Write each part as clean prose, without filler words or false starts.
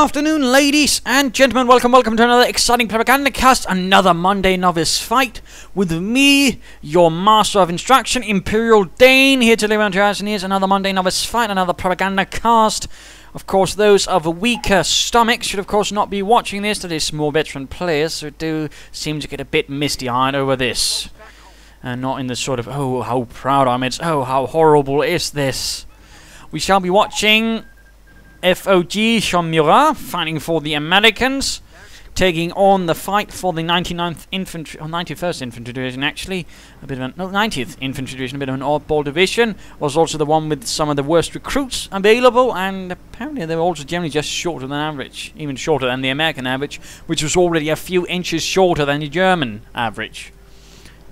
afternoon, ladies and gentlemen. Welcome to another exciting Propagandacast, another Monday novice fight with me, your master of instruction, Imperial Dane, here to deliver to us. And here's another Monday novice fight, another Propagandacast. Of course, those of weaker stomachs should, of course, not be watching this. That is more veteran players who do seem to get a bit misty-eyed over this, and not in the sort of, oh, how proud I'm, it's, oh, how horrible is this. We shall be watching FOGJeanmiura fighting for the Americans, taking on the fight for the 99th Infantry, or 91st Infantry Division, actually. A bit of an, no, 90th Infantry Division, a bit of an oddball division. Was also the one with some of the worst recruits available, and apparently they were also generally just shorter than average, even shorter than the American average, which was already a few inches shorter than the German average.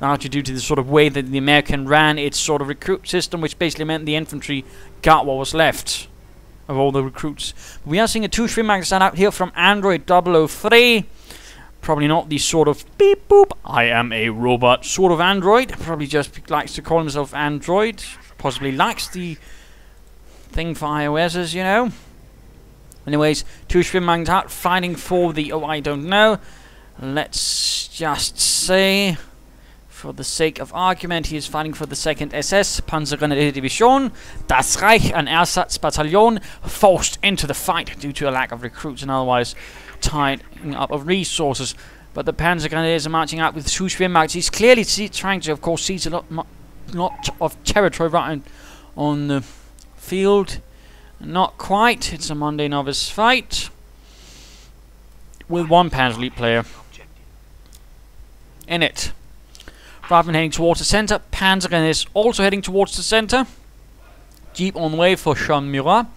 Largely due to the sort of way that the American ran its sort of recruit system, which basically meant the infantry got what was left of all the recruits. We are seeing a 2 Schwimmwagen stand out here from Android003. Probably not the sort of beep boop, I am a robot sort of android. Probably just likes to call himself Android. Possibly likes the thing for iOS's, you know. Anyways, 2 Schwimmwagens out fighting for the, oh, I don't know. Let's just say, for the sake of argument, he is fighting for the 2nd SS Panzergrenadierdivision. Das Reich, an Ersatzbataillon, forced into the fight due to a lack of recruits and otherwise tying up of resources. But the Panzergrenadiers are marching out with 2 Schwimmwagens. He's clearly trying to, of course, seize a lot of territory right on the field. Not quite. It's a Monday novice fight with 1 Panzer player in it. Rather than heading towards the center, Panzergrenadiers also heading towards the center. Jeep on the way for FOGJeanmiura.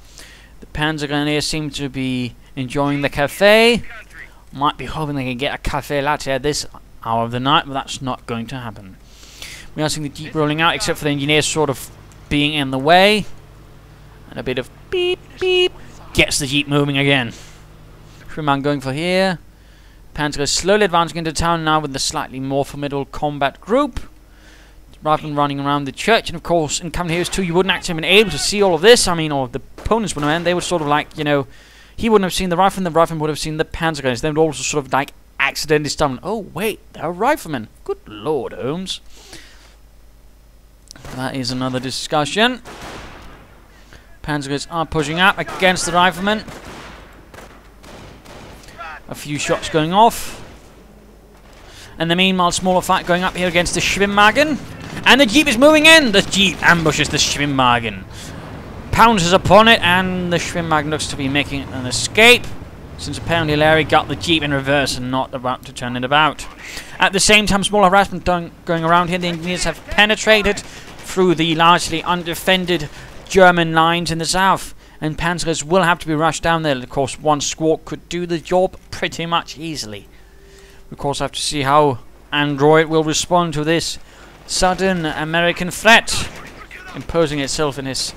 The Panzergrenadiers seem to be enjoying the cafe. Might be hoping they can get a cafe latte at this hour of the night, but that's not going to happen. We are seeing the Jeep rolling out, except for the engineers sort of being in the way. And a bit of beep beep gets the Jeep moving again. Schwimmwagen going for here. Panzer is slowly advancing into town now with the slightly more formidable combat group, rather than running around the church. And of course, in coming here too, you wouldn't actually have been able to see all of this. I mean, or the opponents wouldn't have been. They would sort of like, you know, he wouldn't have seen the rifleman would have seen the Panzer guys. They would also sort of like accidentally stumble. Oh wait, they're riflemen. Good Lord, Holmes. That is another discussion. Panzer guys are pushing up against the riflemen. A few shots going off. And the meanwhile, smaller fight going up here against the Schwimmwagen. And the Jeep is moving in. The Jeep ambushes the Schwimmwagen. Pounces upon it, and the Schwimmwagen looks to be making an escape, since apparently Larry got the Jeep in reverse and not about to turn it about. At the same time, small harassment going around here. The engineers have penetrated through the largely undefended German lines in the south. And Panzers will have to be rushed down there. Of course, 1 squad could do the job pretty much easily. We of course have to see how Android will respond to this sudden American threat imposing itself in his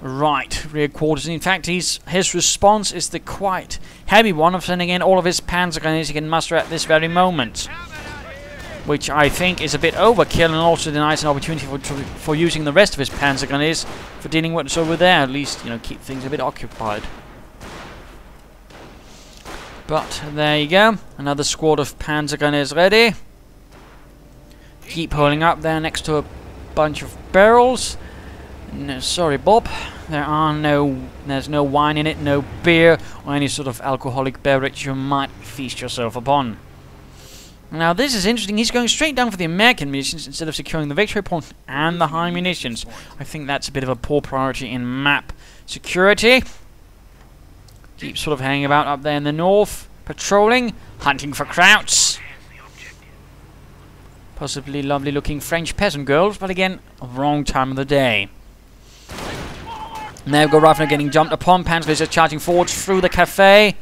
right rear quarters. In fact, his response is the quite heavy one of sending in all of his Panzer grenadiers he can muster at this very moment, which I think is a bit overkill, and also denies an opportunity for using the rest of his Panzer grenadiers for dealing with what's over there. At least, you know, keep things a bit occupied. But there you go, another squad of Panzer grenadiers ready. Keep holding up there next to a bunch of barrels. No, sorry, Bob. There's no wine in it, no beer, or any sort of alcoholic beverage you might feast yourself upon. Now this is interesting. He's going straight down for the American munitions instead of securing the victory point and the high munitions. I think that's a bit of a poor priority in map security. Keep sort of hanging about up there in the north, patrolling, hunting for krauts. Possibly lovely looking French peasant girls, but again, wrong time of the day. And there we go, Rifleman getting jumped upon. Panzers are charging forward through the cafe.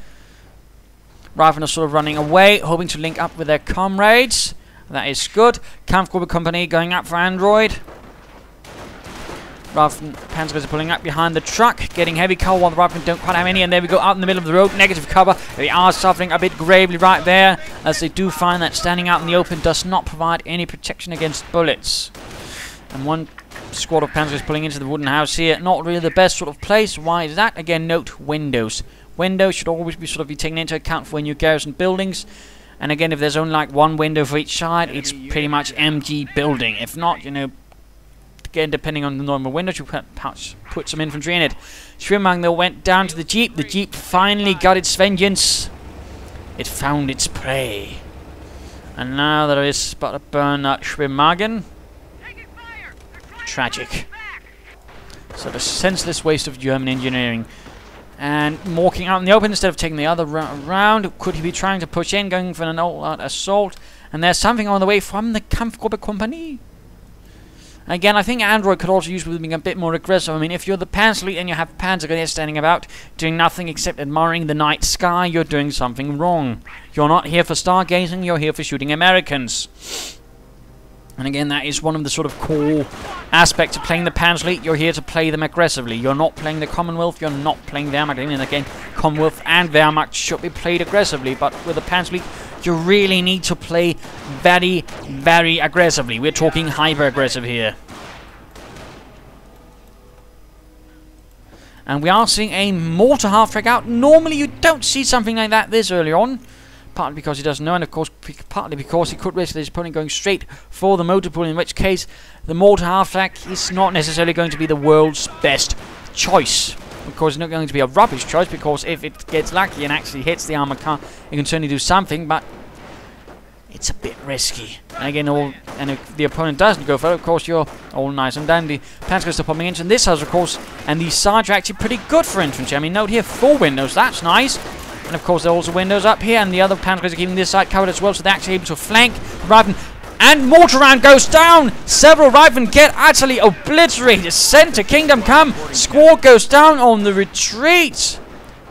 Riflemen are sort of running away, hoping to link up with their comrades. That is good. Kampfgruppe Company going up for Android. Panzers are pulling up behind the truck, getting heavy cover while the Riflemen don't quite have any. And there we go, out in the middle of the road, negative cover. They are suffering a bit gravely right there, as they do find that standing out in the open does not provide any protection against bullets. And 1 squad of Panzers pulling into the wooden house here. Not really the best sort of place. Why is that? Again, note windows. window should always be sort of be taken into account for when you garrison buildings. And again, if there's only like one window for each side, it's pretty much MG building. If not, you know, again, depending on the normal windows, you perhaps put some infantry in it. Schwimmangler went down to the Jeep. The Jeep finally got its vengeance. It found its prey. And now there is about to burn Schwimmhagen. Tragic. So the senseless waste of German engineering. And walking out in the open instead of taking the other round. Could he be trying to push in, going for an all-out assault? And there's something on the way from the Kampfgruppe Company. Again, I think Android could also use with being a bit more aggressive. I mean, if you're the Panzer and you have Panzergrenadiers standing about, doing nothing except admiring the night sky, you're doing something wrong. You're not here for stargazing, you're here for shooting Americans. And again, that is one of the sort of core aspects of playing the Panzer. You're here to play them aggressively. You're not playing the Commonwealth, you're not playing Wehrmacht. And again, Commonwealth and Wehrmacht should be played aggressively, but with the Panzer, you really need to play very, very aggressively. We're talking hyper-aggressive here. And we are seeing a mortar half-track out. Normally you don't see something like that this early on. Partly because he doesn't know, and of course partly because he could risk his opponent going straight for the motor pool, in which case the mortar half-track is not necessarily going to be the world's best choice. Of course, it's not going to be a rubbish choice, because if it gets lucky and actually hits the armored car, it can certainly do something, but it's a bit risky. And again, and if the opponent doesn't go for it, of course, you're all nice and dandy. Panzers still popping in, and this has, of course, and these sides are actually pretty good for infantry. I mean, note here, 4 windows, that's nice. And of course, there are also windows up here, and the other Panzers are keeping this side covered as well, so they're actually able to flank. Riven, and mortar round goes down! Several Riven get utterly obliterated. Center Kingdom come! Squad goes down on the retreat!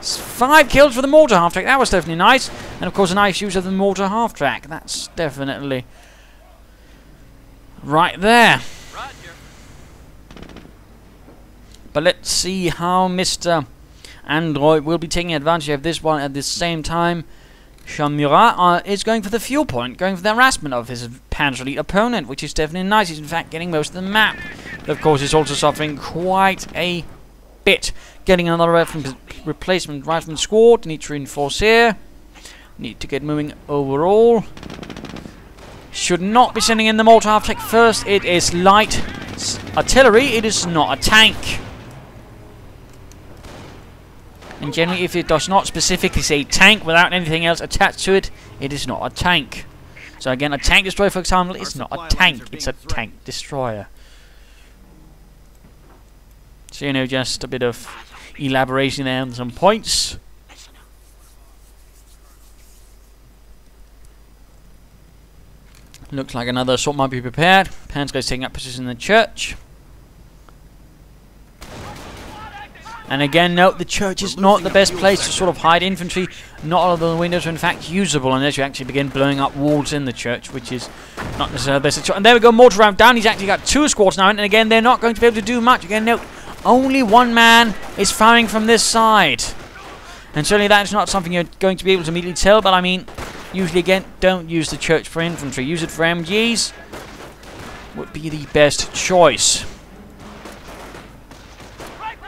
5 kills for the mortar half-track. That was definitely nice. And of course, a nice use of the mortar half-track. That's definitely right there. But let's see how Mr. Android will be taking advantage of this one at the same time. FOGJeanmiura is going for the fuel point, going for the harassment of his Panzer Elite opponent, which is definitely nice. He's in fact getting most of the map. But of course, he's also suffering quite a bit. Getting another replacement rifleman squad. Need to reinforce here. Need to get moving overall. Should not be sending in the mortar half-track first. It is light artillery. It is not a tank. And generally, if it does not specifically say tank without anything else attached to it, it is not a tank. So again, a tank destroyer, for example, is not a tank. It's a tank destroyer. So, you know, just a bit of elaboration there on some points. Looks like another assault might be prepared. Panzer is taking up position in the church. And again, note the church is not the best place to sort of hide infantry. Not all of the windows are in fact usable unless you actually begin blowing up walls in the church, which is not necessarily the best. And there we go, mortar round down. He's actually got 2 squads now, and again, they're not going to be able to do much. Again, note, only 1 man is firing from this side. And certainly that is not something you're going to be able to immediately tell, but I mean, usually again, don't use the church for infantry. Use it for MGs. Would be the best choice.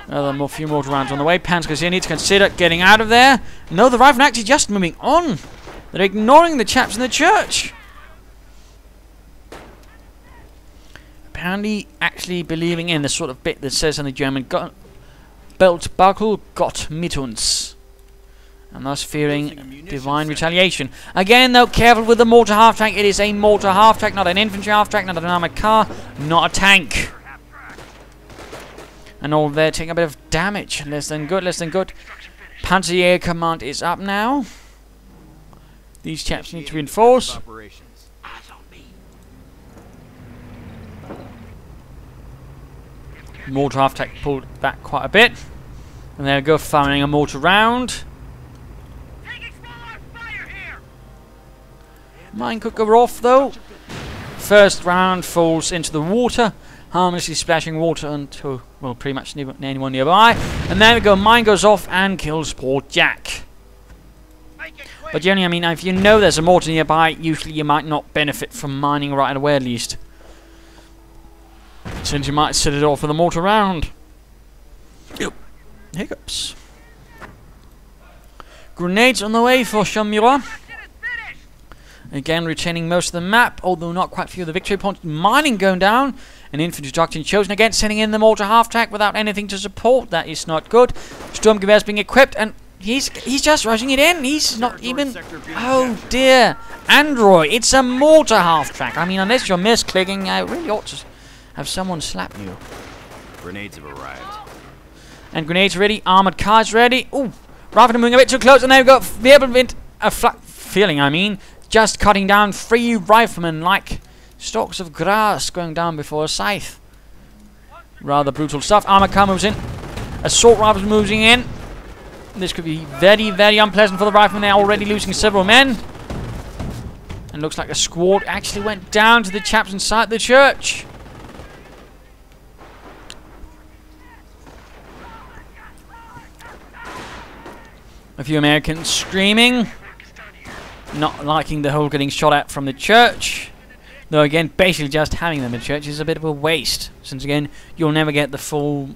A few more rounds on the way. Panzers here need to consider getting out of there. No, the Rifle actually just moving on. They're ignoring the chaps in the church. Apparently, actually believing in the sort of bit that says in the German, Belt buckle Gott mit uns. And thus fearing divine retaliation. Again, though, careful with the mortar half-track. It is a mortar half-track, not an infantry half-track, not an armored car, not a tank. And all there taking a bit of damage. Less than good, less than good. Panzer Command is up now. These chaps need to reinforce. Mortar half-track pulled back quite a bit. And there we go, firing a mortar round. Mine could go off though. First round falls into the water. Harmlessly splashing water onto, well, pretty much anyone nearby. And there we go, mine goes off and kills poor Jack. But generally, I mean, if you know there's a mortar nearby, usually you might not benefit from mining right away at least. Since you might set it off with a mortar round. Yep. Hiccups. Grenades on the way for FOGJeanmiura. Again, retaining most of the map, although not quite a few of the victory points. Mining going down. An infantry doctrine chosen again, sending in the mortar half-track without anything to support. That is not good. Storm gewehr's being equipped, and he's just rushing it in. He's not even... Oh, dear. Android, it's a mortar half-track. I mean, unless you're misclicking, I really ought to have someone slap you. Grenades have arrived. And grenades ready. Armored cars ready. Ooh. Riflemen moving a bit too close, and they've got the able a flat feeling, I mean. Just cutting down 3 riflemen like stalks of grass going down before a scythe. Rather brutal stuff. Armored car moves in. Assault rifles moving in. This could be very, very unpleasant for the riflemen. They're already losing several men. And looks like a squad actually went down to the chaps inside the church. A few Americans screaming. Not liking the whole getting shot at from the church. Though again, basically just having them in church is a bit of a waste. Since again, you'll never get the full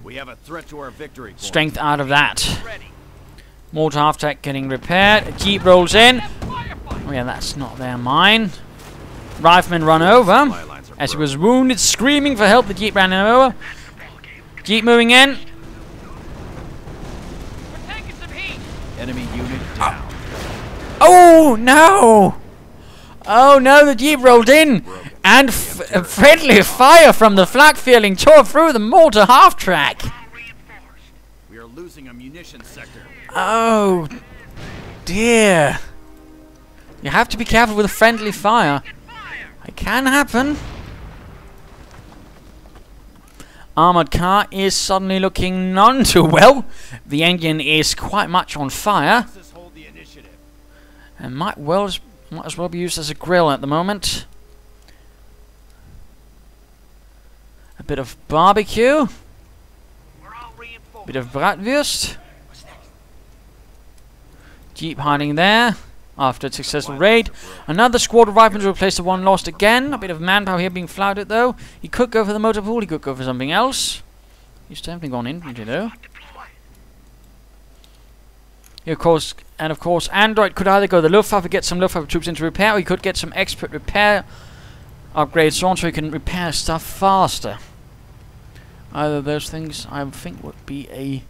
strength out of that. Mortar half-track getting repaired. A jeep rolls in. Oh yeah, that's not their mine. Rifleman run over. As he was wounded, screaming for help, the jeep ran him over. Jeep moving in. Enemy unit down. Oh no! Oh no, the jeep rolled in, and friendly fire from the flak feeling tore through the mortar half-track. We are losing a munitions sector. Oh dear. You have to be careful with the friendly fire. It can happen. Armored car is suddenly looking none too well. The engine is quite much on fire. And might as well be used as a grill at the moment. A bit of barbecue. Bit of bratwurst. Jeep hiding there after a successful raid. Another squad of riflemen to replace the one lost again. A bit of manpower here being flouted though. He could go for the motor pool, he could go for something else. He's definitely gone in, you know. Of course, Android could either go the Luftwaffe, get some Luftwaffe troops into repair, or he could get some expert repair upgrades on so he can repair stuff faster. Either of those things, I think, would be a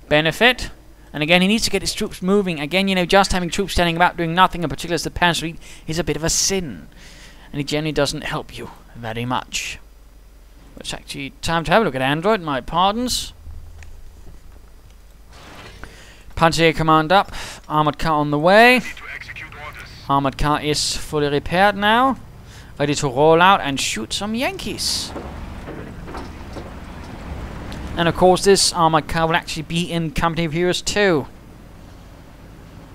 benefit. And again, he needs to get his troops moving. Again, you know, just having troops standing about doing nothing, in particular as the Panzer is a bit of a sin. And it generally doesn't help you very much. But it's actually time to have a look at Android, my pardons. Panzer command up. Armored car on the way. Armored car is fully repaired now. Ready to roll out and shoot some Yankees. And of course this armored car will actually be in Company of Heroes 2.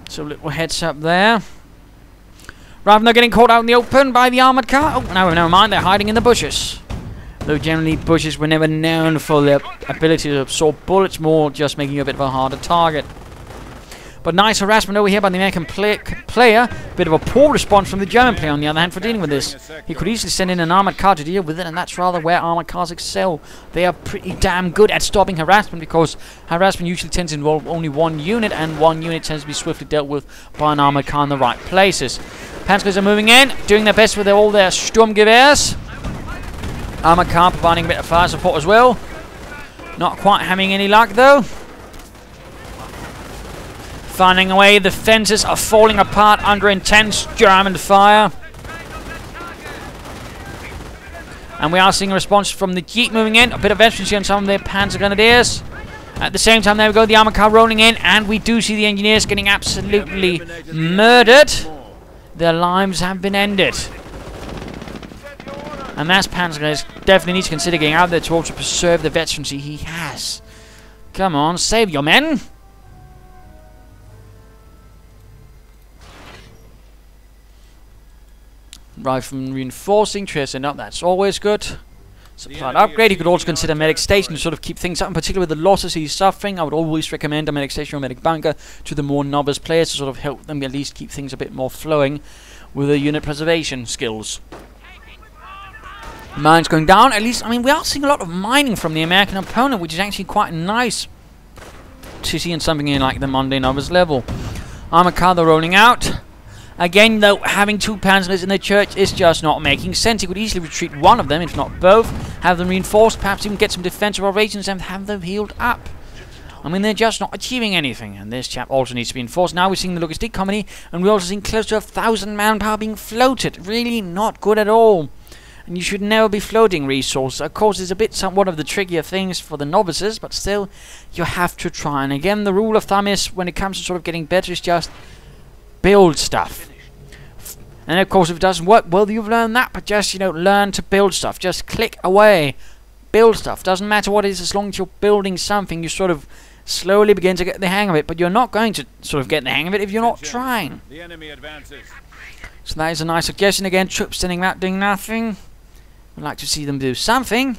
So little heads up there. Rather than getting caught out in the open by the armored car. Oh, no, never mind, they're hiding in the bushes. Though generally bushes were never known for their ability to absorb bullets, more just making you a bit of a harder target. But nice harassment over here by the American player. Bit of a poor response from the German player, on the other hand, for dealing with this. He could easily send in an armored car to deal with it, and that's rather where armored cars excel. They are pretty damn good at stopping harassment, because harassment usually tends to involve only one unit, and one unit tends to be swiftly dealt with by an armored car in the right places. Panzers are moving in, doing their best with all their Sturmgewehrs. Armored car providing a bit of fire support as well. Not quite having any luck, though. Finding a way, the fences are falling apart under intense German fire. And we are seeing a response from the Jeep moving in. A bit of efficiency on some of their Panzer Grenadiers. At the same time, there we go, the armor car rolling in. And we do see the engineers getting absolutely murdered. Their lives have been ended. And that's Panzer Grenadiers definitely needs to consider getting out there to also preserve the veterancy he has. Come on, save your men. Rifleman reinforcing, tracing up, that's always good. Supplied upgrade, you could also consider medic station to sort of keep things up, in particular with the losses he's suffering. I would always recommend a medic station or medic bunker to the more novice players to sort of help them at least keep things a bit more flowing with their unit preservation skills. Mines going down, at least, I mean, we are seeing a lot of mining from the American opponent, which is actually quite nice to see in something in like the Monday Novice level. Armored car, they're rolling out. Again, though, having 2 panzers in the church is just not making sense. You could easily retreat one of them, if not both, have them reinforced, perhaps even get some defensive operations and have them healed up. I mean, they're just not achieving anything, and this chap also needs to be enforced. Now we're seeing the logistic company, and we're also seeing close to 1,000 manpower being floated. Really not good at all. And you should never be floating resources. Of course, it's a bit somewhat of the trickier things for the novices, but still, you have to try. And again, the rule of thumb is, when it comes to sort of getting better, is just build stuff. And of course, if it doesn't work, well, you've learned that, but just, you know, learn to build stuff. Just click away. Build stuff. Doesn't matter what it is, as long as you're building something, you sort of slowly begin to get the hang of it. But you're not going to sort of get the hang of it if you're not trying. The enemy advances. So that is a nice suggestion. Again, troops standing out doing nothing. I'd like to see them do something.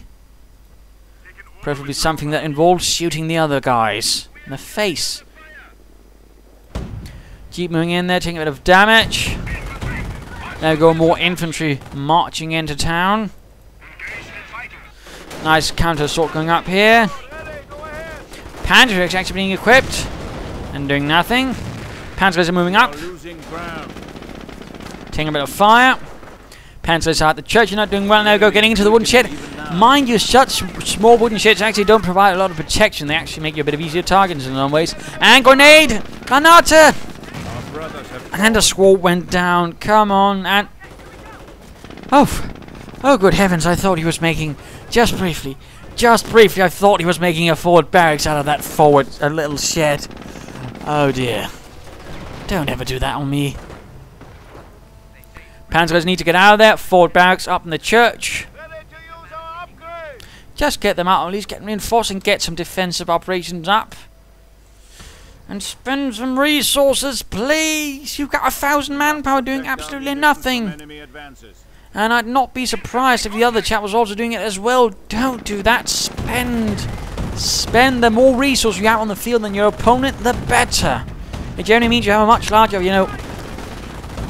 Preferably something that involves shooting the other guys in the face. Keep moving in there, taking a bit of damage. There we go, more infantry marching into town. Nice counter assault going up here. Panzers actually being equipped and doing nothing. Panzers are moving up. Taking a bit of fire. Panzers are at the church, you're not doing well. Now go getting into the wooden shed. Mind you, such small wooden sheds actually don't provide a lot of protection. They actually make you a bit of easier targets in some ways. And grenade! Granate! And a squad went down. Come on, and... Oh, good heavens, I thought he was making... Just briefly, I thought he was making a forward barracks out of that a little shed. Oh dear. Don't ever do that on me. Panzers need to get out of there. Forward barracks up in the church. Just get them out, at least get them reinforced and get some defensive operations up. And spend some resources, please. You've got 1,000 manpower doing absolutely nothing. And I'd not be surprised if the other chap was also doing it as well. Don't do that. Spend the more resources you have on the field than your opponent, the better. It generally means you have a much larger, you know,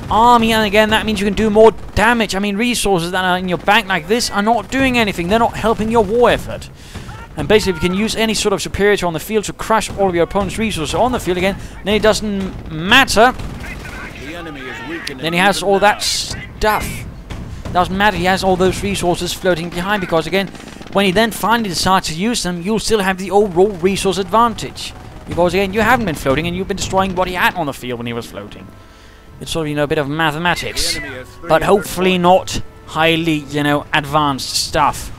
army, and again, that means you can do more damage. I mean, resources that are in your bank like this are not doing anything. They're not helping your war effort. And basically, if you can use any sort of superiority on the field to crush all of your opponent's resources on the field again, then it doesn't matter. Then he has all that stuff. Doesn't matter, he has all those resources floating behind, because again, when he then finally decides to use them, you'll still have the overall resource advantage. Because again, you haven't been floating and you've been destroying what he had on the field when he was floating. It's sort of, you know, a bit of mathematics. But hopefully not highly, you know, advanced stuff.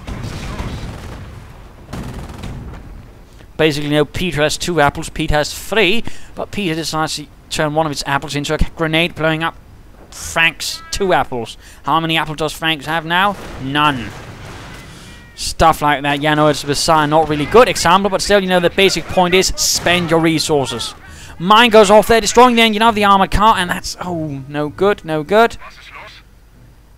Basically, you know, Peter has 2 apples, Pete has 3, but Peter decides to turn one of his apples into a grenade, blowing up Frank's 2 apples. How many apples does Frank have now? None. Stuff like that. Yeah, no, it's a not really good example, but still, you know, the basic point is spend your resources. Mine goes off there, destroying the engine of the armored car, and that's, oh, no good, no good.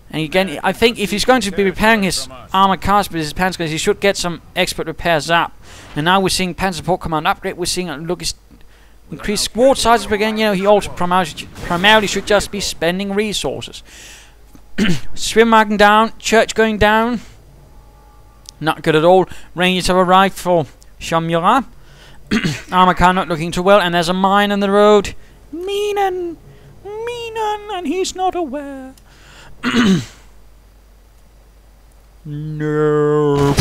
And again, I think if he's going to be repairing his armored cars with his panzers, he should get some expert repairs up. And now we're seeing Panzer Support Command upgrade. We're seeing increased squad sizes, but again, you know, he also primarily should just be spending resources. Swim marking down, church going down. Not good at all. Rangers have arrived for FOGJeanmiura. Armor car not looking too well, and there's a mine on the road. Minen, and he's not aware. No.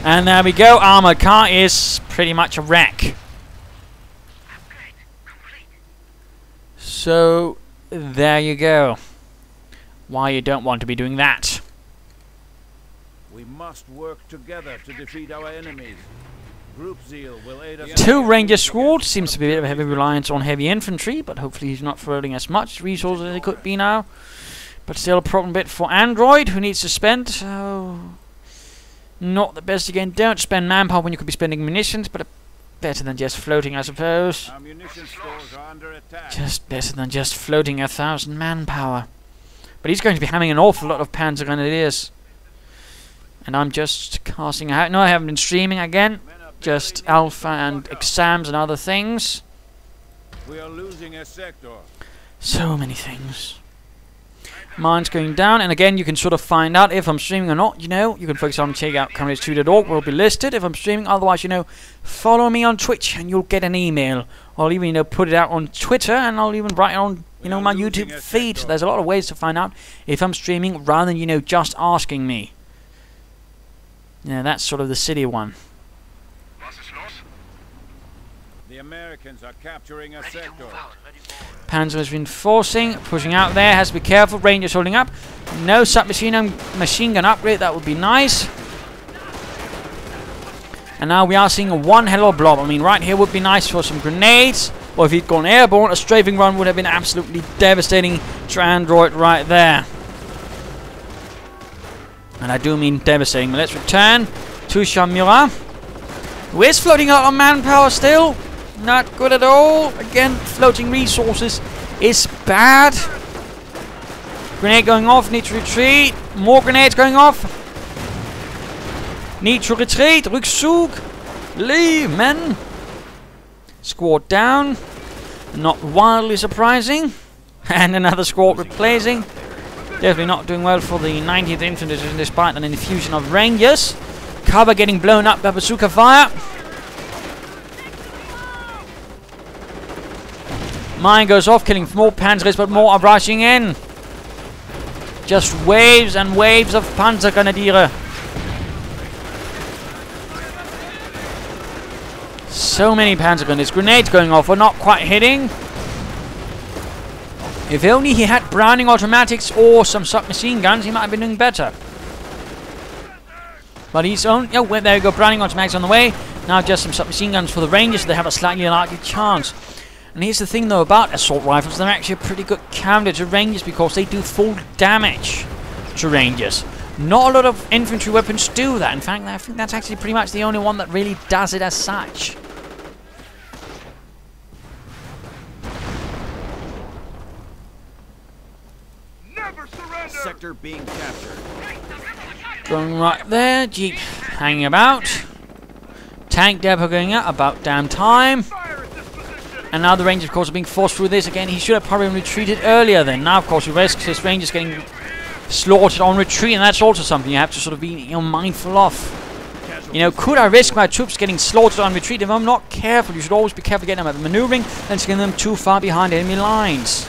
And there we go. Armor car is pretty much a wreck. So there you go. Why you don't want to be doing that. We must work together to defeat our enemies. Group Zeal will aid us. 2 Ranger squads. Seems to be a bit of a heavy reliance on heavy infantry, but hopefully he's not throwing as much resources as he could be now. But still a problem bit for Android, who needs to spend. So not the best again. Don't spend manpower when you could be spending munitions, but better than just floating, I suppose. Our munition stores are under attack. Just better than just floating 1,000 manpower. But he's going to be having an awful lot of Panzer Grenadiers. And I'm just casting out. No, I haven't been streaming again. Just alpha and exams and other things. We are losing a sector. So many things. Mine's going down, and again, you can sort of find out if I'm streaming or not, you know. You can focus on check out comrades2.org, will be listed if I'm streaming. Otherwise, you know, follow me on Twitch, and you'll get an email. I'll even, you know, put it out on Twitter, and I'll even write it on, you know, my YouTube feed. There's a lot of ways to find out if I'm streaming, rather than, you know, just asking me. Yeah, that's sort of the city one. The Americans are capturing a sector. Panzer is reinforcing, pushing out there, has to be careful. Rangers holding up. No submachine gun upgrade, that would be nice. And now we are seeing one hell of a blob. I mean, right here would be nice for some grenades. Or if he'd gone airborne, a strafing run would have been absolutely devastating to Android right there. And I do mean devastating. But let's return to FOGJeanmiura, who is floating out on manpower still. Not good at all. Again, floating resources is bad. Grenade going off. Need to retreat. More grenades going off. Need to retreat. Rückzug. Leave, men. Squad down. Not wildly surprising. And another squad replacing. Definitely not doing well for the 90th Infantry Division despite an infusion of Rangers. Cover getting blown up by bazooka fire. Mine goes off, killing more Panzers, but more are rushing in. Just waves and waves of Panzergrenadiere. So many Panzergrenadiers. Grenades going off. We're not quite hitting. If only he had Browning automatics or some submachine guns, he might have been doing better. But he's on. Oh, well, there we go. Browning automatics on the way. Now just some submachine guns for the Rangers, so they have a slightly larger chance. And here's the thing, though, about assault rifles. They're actually a pretty good counter to Rangers because they do full damage to Rangers. Not a lot of infantry weapons do that. In fact, I think that's actually pretty much the only one that really does it as such. Never surrender. Sector being captured. Going right there. Jeep hanging about. Tank depot going out. About damn time. And now the Rangers, of course, are being forced through this again. He should have probably retreated earlier then. Now, of course, he risks his Rangers getting slaughtered on retreat, and that's also something you have to sort of be, you know, mindful of. You know, could I risk my troops getting slaughtered on retreat? If I'm not careful, you should always be careful getting them at maneuvering and getting them too far behind enemy lines.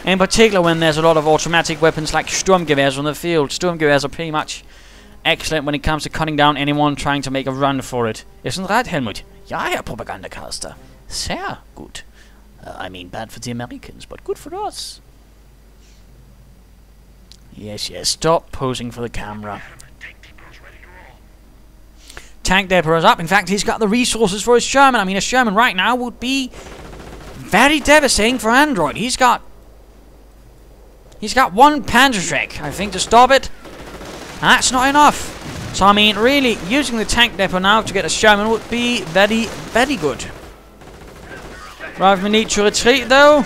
In particular, when there's a lot of automatic weapons like Sturmgewehrs on the field. Sturmgewehrs are pretty much excellent when it comes to cutting down anyone trying to make a run for it. Isn't that, Helmut? Ja, Herr Propagandacaster. Sehr gut. I mean, bad for the Americans, but good for us. Yes, yes, stop posing for the camera. Tank depot is up. In fact, he's got the resources for his Sherman. I mean, a Sherman right now would be very devastating for Android. He's got one Panzerschreck, I think, to stop it. And that's not enough. So, I mean, really, using the tank depot now to get a Sherman would be very, very good. Riflemen need to retreat, though.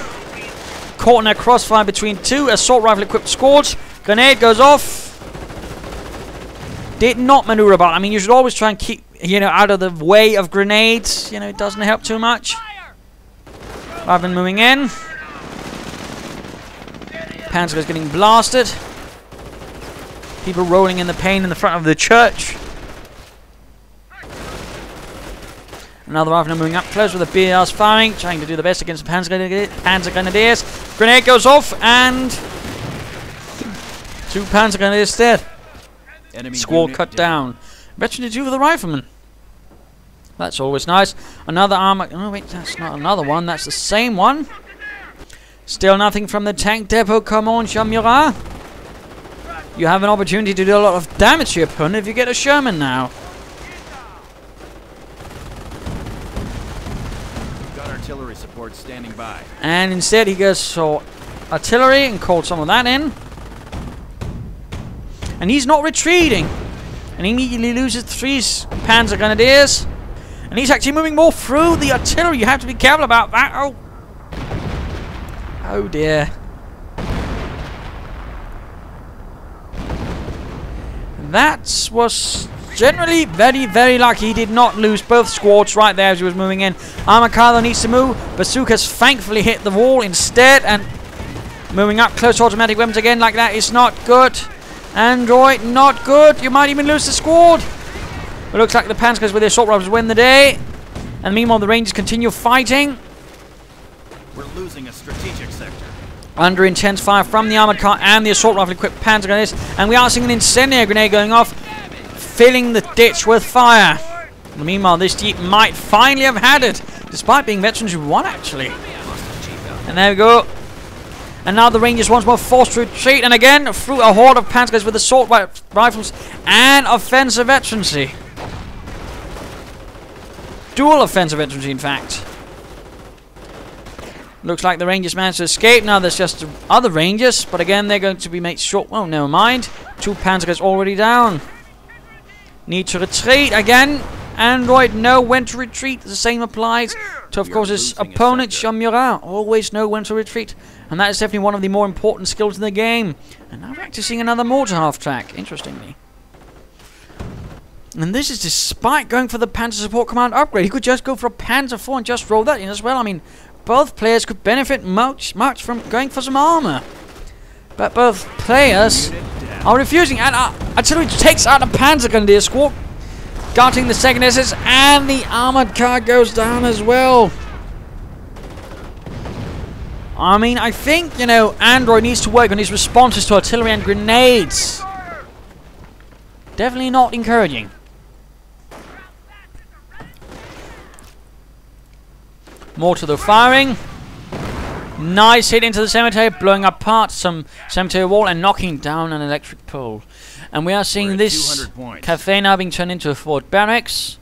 Caught in a crossfire between two assault rifle-equipped squads. Grenade goes off. Did not maneuver about. I mean, you should always try and keep, you know, out of the way of grenades. You know, it doesn't help too much. Riflemen moving in. Panzer is getting blasted. People rolling in the pain in the front of the church. Another rifleman moving up close with the BRs firing, trying to do the best against the Panzer Grenadiers. Grenade goes off, and 2 Panzer Grenadiers dead. Squad cut down. Better to do with the rifleman. That's always nice. Another armor. Oh wait, that's not another one. That's the same one. Still nothing from the tank depot. Come on, FOGJeanmiura. You have an opportunity to do a lot of damage to your opponent if you get a Sherman now. Artillery support standing by. And instead he goes for artillery and called some of that in. And he's not retreating. And he immediately loses 3 Panzer Grenadiers. And he's actually moving more through the artillery. You have to be careful about that. Oh. Oh dear. That was generally very, very lucky. He did not lose both squads right there as he was moving in. Armor Carlo needs to move. Bazookas thankfully hit the wall instead, and Moving up, close automatic weapons again like that is not good. Android, not good. You might even lose the squad. It looks like the Panzers with their assault rifles win the day. And meanwhile, the Rangers continue fighting. We're losing a strategic sector. Under intense fire from the armored car and the assault rifle equipped Panzer grenades. And we are seeing an incendiary grenade going off, filling the ditch with fire. And meanwhile, this Jeep might finally have had it, despite being veterans who won, actually. And there we go. And now the Rangers once more forced to retreat, and again through a horde of Panzers with assault rifles and offensive veterancy. Dual offensive veterancy, in fact. Looks like the Rangers managed to escape. Now there's just other Rangers, but again they're going to be made short. Oh, never mind. 2 Panzers already down. Need to retreat again. Android know when to retreat. The same applies to, of course, his opponent, Jeanmiura. Always know when to retreat. And that is definitely one of the more important skills in the game. And now we're actually seeing another mortar half-track, interestingly. And this is despite going for the Panzer Support Command upgrade. He could just go for a Panzer IV and just roll that in as well. I mean, both players could benefit much from going for some armor. But both players are refusing. And artillery takes out a Panzer Grenadier squad, darting the second SS, and the armored car goes down as well. I mean, I think, you know, Android needs to work on his responses to artillery and grenades. Definitely not encouraging. Mortar though firing. Nice hit into the cemetery, blowing apart some cemetery wall and knocking down an electric pole. And we are seeing this cafe now being turned into a fort barracks.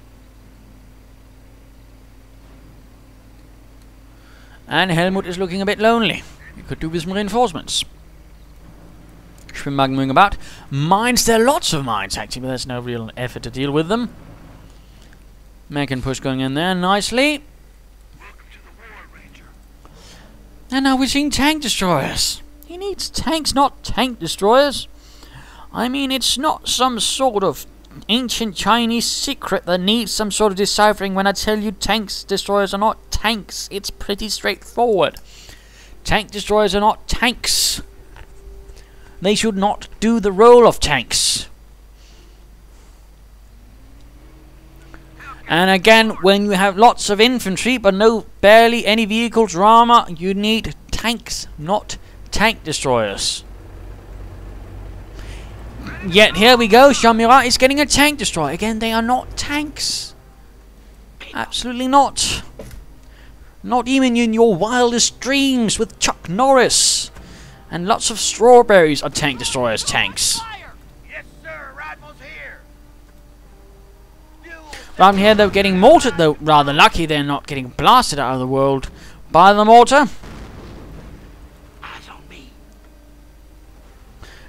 And Helmut is looking a bit lonely. He could do with some reinforcements. Schwimmwagen moving about. Mines, there are lots of mines actually, but there's no real effort to deal with them. American push going in there nicely. And now we're seeing tank destroyers. He needs tanks, not tank destroyers. I mean, it's not some sort of ancient Chinese secret that needs some sort of deciphering when I tell you tanks destroyers are not tanks. It's pretty straightforward. Tank destroyers are not tanks. They should not do the role of tanks. And again, when you have lots of infantry but barely any vehicles or armor, you need tanks, not tank destroyers. Yet here we go, Jeanmiura is getting a tank destroyer. Again, they are not tanks. Absolutely not. Not even in your wildest dreams with Chuck Norris. And lots of strawberries are tank destroyers tanks. Yes, sir. Rifles here. Around here they're getting mortared, though rather lucky they're not getting blasted out of the world by the mortar. Eyes on me.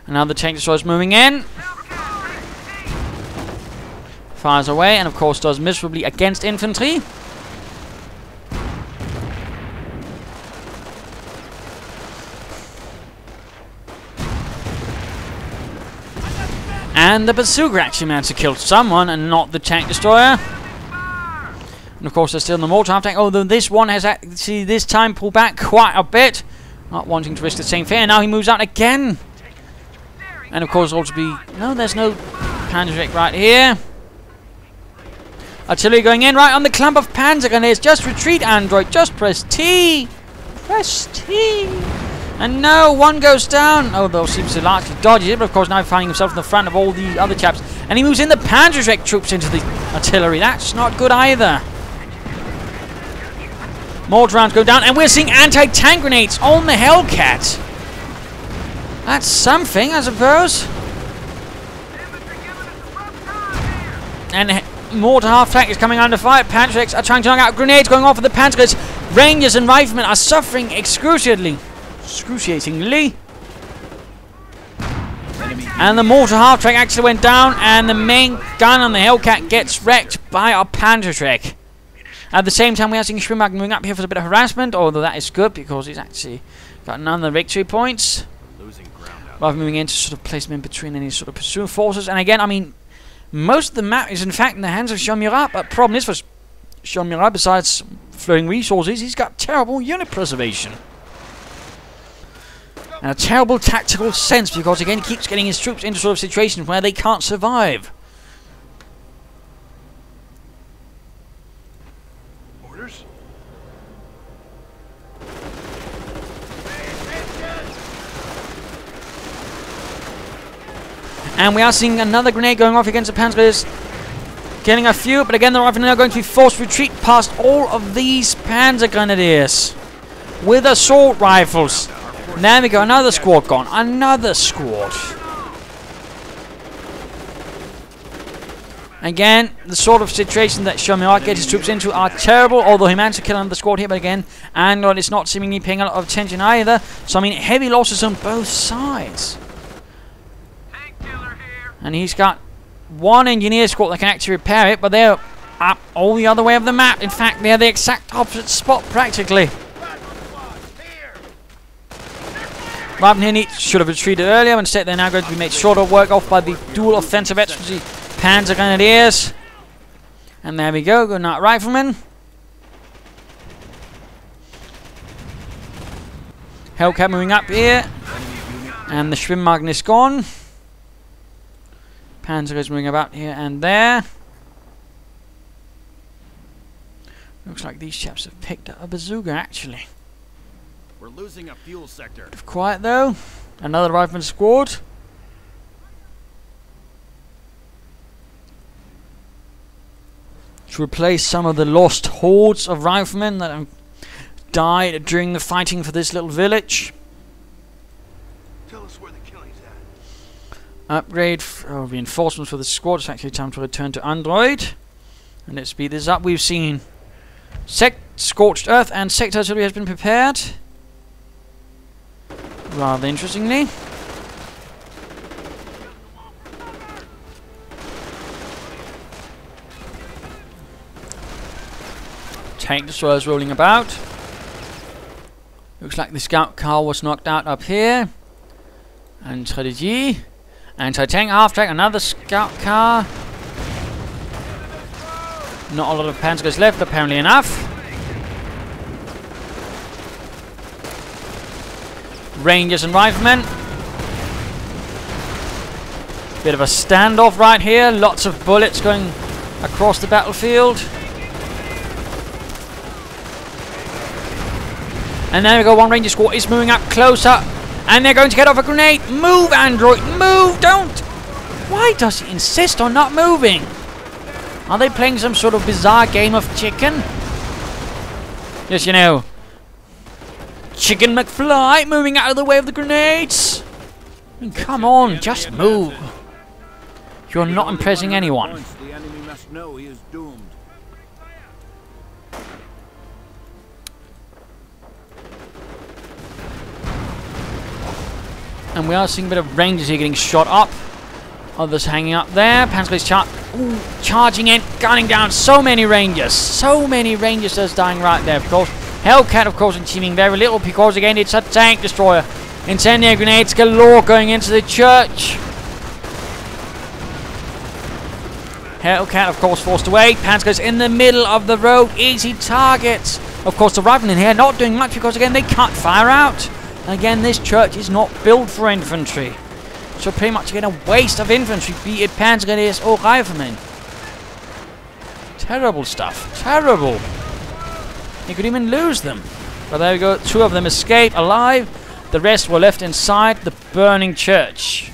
And now the tank destroyer's moving in. Fires away and of course does miserably against infantry. And the bazooka actually managed to kill someone and not the tank destroyer. And of course they're still in the mortar half tank, although this one has actually this time pulled back quite a bit. Not wanting to risk the same fate. And now he moves out again. And of course also be... No, there's no Panzer right here. Artillery going in right on the clump of Panzer grenades. Just retreat, Android. Just press T. Press T. And no, one goes down. Although seems to largely dodge it, but of course now finding himself in the front of all the other chaps. And he moves in the Panzerschreck troops into the artillery. That's not good either. Mortar rounds go down, and we're seeing anti-tank grenades on the Hellcat. That's something, I suppose. And mortar half-tank is coming under fire. Panzerschrecks are trying to knock out grenades going off of the Panzers. Rangers and riflemen are suffering excruciatingly. And the mortar half-track actually went down, and the main gun on the Hellcat gets wrecked by our Panzerschreck. At the same time, we are seeing Schwimmwagen moving up here for a bit of harassment, although that is good because he's actually got none of the victory points. Rather moving in to sort of place him in between any sort of pursuing forces. And again, I mean, most of the map is in fact in the hands of Jeanmiura, but problem is for Jeanmiura, besides flowing resources, he's got terrible unit preservation. And a terrible tactical sense, because again he keeps getting his troops into sort of situations where they can't survive. Orders? And we are seeing another grenade going off against the Panzers. Getting a few, but again the riflemen are going to be forced to retreat past all of these Panzer Grenadiers with assault rifles. There we go, another squad gone. Another squad. Again, the sort of situation that Semois gets his troops into are terrible, although he managed to kill another squad here, but again, Android is not seemingly paying a lot of attention either. So I mean, heavy losses on both sides. And he's got one engineer squad that can actually repair it, but they're up all the other way of the map. In fact, they're the exact opposite spot, practically. Ravnini should have retreated earlier, but instead they're now going to be made short of work off by the dual offensive expertise Panzer Grenadiers. And there we go, good night riflemen. Hellcat moving up here. And the Schwimmwagen is gone. Panzer is moving about here and there. Looks like these chaps have picked up a bazooka, actually. We're losing a fuel sector. Bit of quiet though. Another rifleman squad. To replace some of the lost hordes of riflemen that have died during the fighting for this little village. Tell us where the killing's at. Upgrade reinforcements for the squad. It's actually time to return to Android. And let's speed this up. We've seen Scorched Earth and Sector Artillery has been prepared. Rather interestingly. Tank destroyers rolling about. Looks like the scout car was knocked out up here. And strategy. Anti-tank, half-track, another scout car. Not a lot of Panzers left, apparently enough. Rangers and riflemen. Bit of a standoff right here. Lots of bullets going across the battlefield. And there we go, one Ranger squad is moving up closer. And they're going to get off a grenade. Move, Android, move, don't! Why does he insist on not moving? Are they playing some sort of bizarre game of chicken? Yes, you know. Chicken McFly moving out of the way of the grenades. I mean, come on, just move. You're not impressing anyone. The enemy must know he is doomed. And we are seeing a bit of Rangers here getting shot up. Others hanging up there. Panzer's charging in, gunning down so many Rangers. So many Rangers that's dying right there, of course. Hellcat, of course, achieving very little because, again, it's a tank destroyer. Incendiary grenades galore going into the church. Hellcat, of course, forced away. Panzer's in the middle of the road. Easy targets. Of course, the riflemen here not doing much because, again, they can't fire out. Again, this church is not built for infantry. So pretty much again a waste of infantry, be it Panzer Grenadiers or riflemen. Terrible stuff. Terrible. You could even lose them. But there we go. 2 of them escaped alive. The rest were left inside the burning church.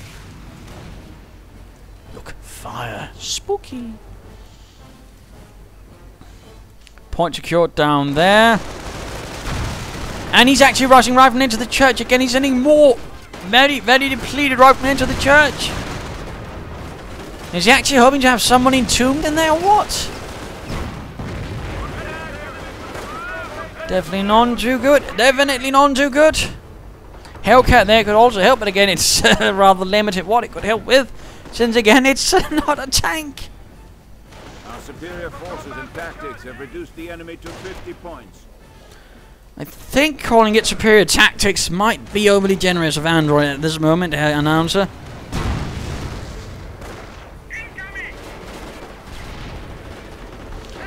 Look, fire. Spooky. Point secured down there. And he's actually rushing riflemen into the church again. He's sending more very, very depleted riflemen into the church. Is he actually hoping to have someone entombed in there or what? Definitely none too good. Definitely none too good. Hellcat there could also help, but again it's rather limited what it could help with. Since again it's not a tank. Our superior forces and tactics have reduced the enemy to 50 points. I think calling it superior tactics might be overly generous of Android at this moment, announcer.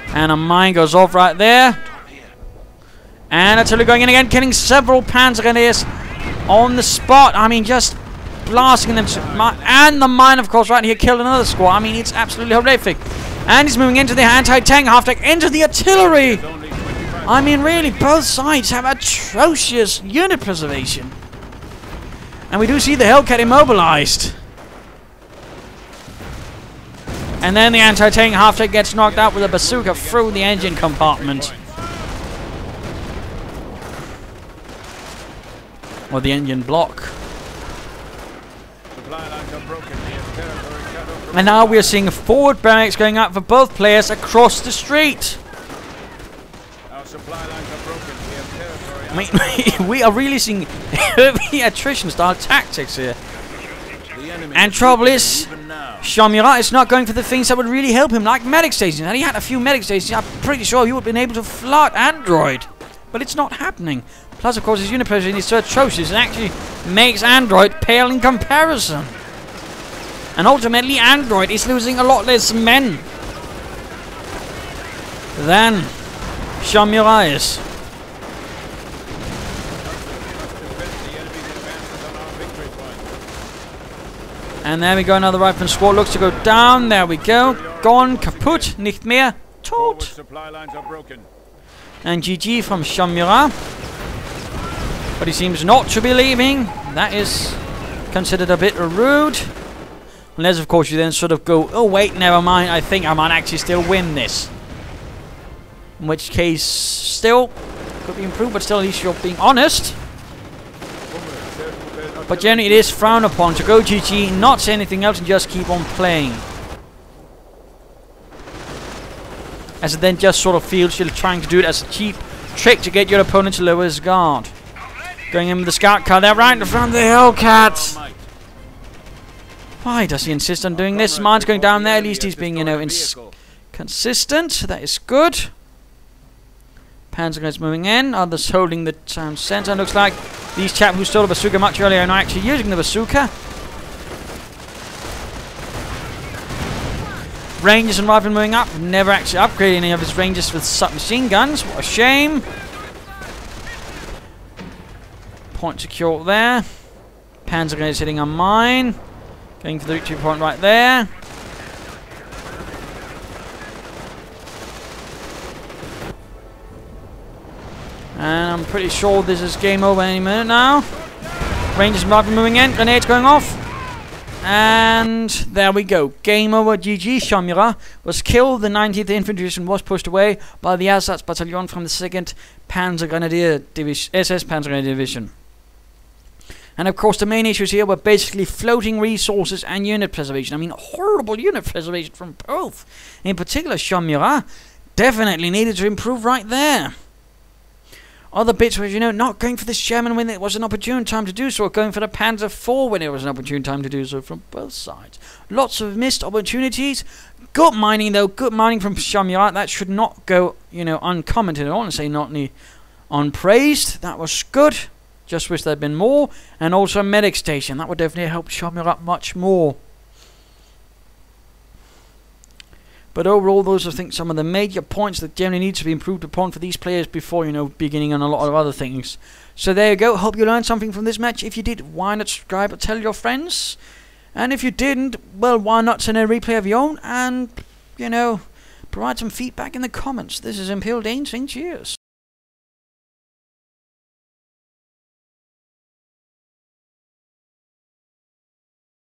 And a mine goes off right there. And artillery going in again, killing several Panzer Grenadiers. on the spot. I mean, just blasting them. And the mine, of course, right here killed another squad. I mean, it's absolutely horrific. And he's moving into the anti-tank half-deck, into the artillery. I mean, really, both sides have atrocious unit preservation. And we do see the Hellcat immobilized. And then the anti-tank half-deck gets knocked out with a bazooka through the engine compartment. Or the engine block. And now we are seeing forward barracks going up for both players across the street. Our supply lines are broken. We have territory. I mean, we are really seeing heavy attrition-style tactics here. And trouble is, Jeanmiura is not going for the things that would really help him, like medic stations. And he had a few medic stations. I'm pretty sure he would have been able to flood Android. But it's not happening. Plus, of course, his unit preservation is so atrocious, it actually makes Android pale in comparison. And ultimately, Android is losing a lot less men than Jeanmiura is. And there we go, another rifleman squad looks to go down. There we go. Gone, kaput, nicht mehr, tot. And GG from Jeanmiura. But he seems not to be leaving. That is considered a bit rude. Unless, of course, you then sort of go, oh, wait, never mind. I think I might actually still win this. In which case, still, could be improved, but still, at least you're being honest. But generally, it is frowned upon to go GG, not say anything else, and just keep on playing. As it then just sort of feels you're trying to do it as a cheap trick to get your opponent to lower his guard. Going in with the scout car there, right in front of the Hellcat. Why does he insist on doing this? Mine's going down there. At least he's being, you know, consistent. That is good. Panzer moving in. Others holding the town center. Looks like these chaps who stole the bazooka much earlier are now actually using the bazooka. Rangers and riflemen moving up. Never actually upgraded any of his Rangers with submachine guns. What a shame. Point secure there. Panzer is hitting a mine. Going for the victory point right there. And I'm pretty sure this is game over any minute now. Rangers and riflemen moving in. Grenades going off. And there we go. Game over. GG. Jeanmiura was killed. The 19th Infantry Division was pushed away by the Ersatz Battalion from the 2nd Panzer Grenadier Division, SS Panzer Grenadier Division. And of course, the main issues here were basically floating resources and unit preservation. I mean, horrible unit preservation from both. In particular, Jeanmiura definitely needed to improve right there. Other bits were, you know, not going for the Sherman when it was an opportune time to do so, or going for the Panzer IV when it was an opportune time to do so from both sides. Lots of missed opportunities. Good mining, though. Good mining from Jeanmiura. That should not go, you know, uncommented at all, and say not unpraised. That was good. Just wish there had been more. And also a medic station. That would definitely help Jeanmiura much more. But overall, those are, I think, some of the major points that generally need to be improved upon for these players before, you know, beginning on a lot of other things. So there you go. Hope you learned something from this match. If you did, why not subscribe or tell your friends? And if you didn't, well, why not send a replay of your own and, you know, provide some feedback in the comments. This is Imperial Dane saying cheers.